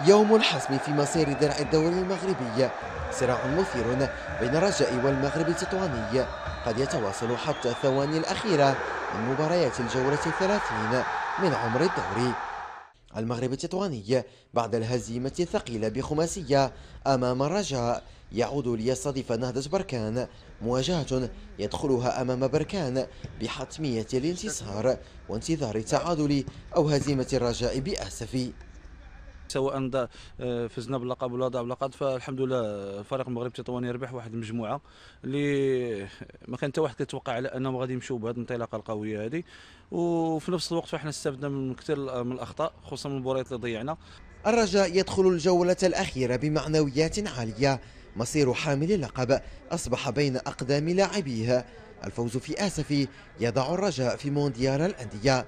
يوم الحسم في مصير درع الدوري المغربي، صراع مثير بين الرجاء والمغرب التطواني قد يتواصل حتى الثواني الأخيرة من مباريات الجولة الثلاثين من عمر الدوري. المغرب التطواني بعد الهزيمة الثقيلة بخماسية أمام الرجاء يعود ليستضيف نهضة بركان، مواجهة يدخلها أمام بركان بحتمية الانتصار وانتظار التعادل أو هزيمة الرجاء بأسف. سواء فزنا باللقب ولا ضاع باللقب، فالحمد لله فريق المغرب التطواني ربح واحد المجموعه اللي ما كان حتى واحد كيتوقع على انهم غادي يمشيو بهذه الانطلاقه القويه هذه. وفي نفس الوقت فاحنا استفدنا من كثير من الاخطاء، خصوصا من المباريات اللي ضيعنا. الرجاء يدخل الجولة الأخيرة بمعنويات عالية، مصير حامل اللقب أصبح بين أقدام لاعبيه. الفوز في آسف يضع الرجاء في مونديال الأندية.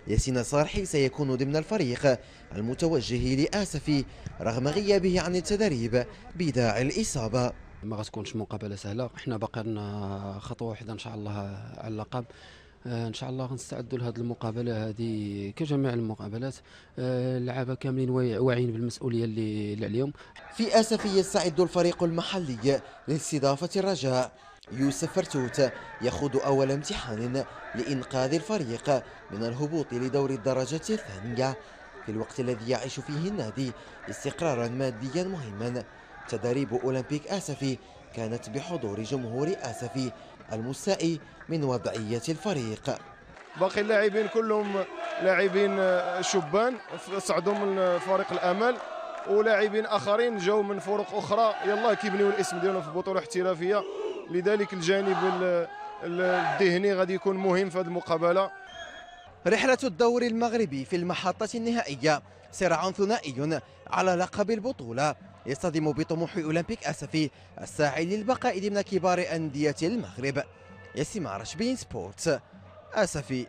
ياسين صالحي سيكون ضمن الفريق المتوجه لآسف رغم غيابه عن التدريب بداعي الإصابة. ما غتكونش مقابله سهله، احنا باقي لنا خطوه واحده ان شاء الله على اللقب. ان شاء الله غنستعدوا لهذه المقابله هذه كجميع المقابلات. اللعابه كاملين واعيين بالمسؤوليه اللي عليهم. في آسف يستعد الفريق المحلي لاستضافة الرجاء. يوسف فرتوت يخوض أول امتحان لإنقاذ الفريق من الهبوط لدور الدرجة الثانية، في الوقت الذي يعيش فيه النادي استقرارا ماديا مهما. تدريب أولمبيك آسف كانت بحضور جمهور آسف المستاء من وضعية الفريق. باقي اللاعبين كلهم لاعبين شبان صعدوا من فريق الامل، ولاعبين اخرين جاوا من فرق اخرى يلا كيبنيو الاسم ديالهم في بطوله احترافيه. لذلك الجانب الذهني غادي يكون مهم في هذه المقابله. رحلة الدوري المغربي في المحطة النهائية صراع ثنائي على لقب البطولة، يصطدم بطموح أولمبيك آسف الساعي للبقاء ضمن كبار أندية المغرب. ياسين عرش، بين سبورتس، آسفي.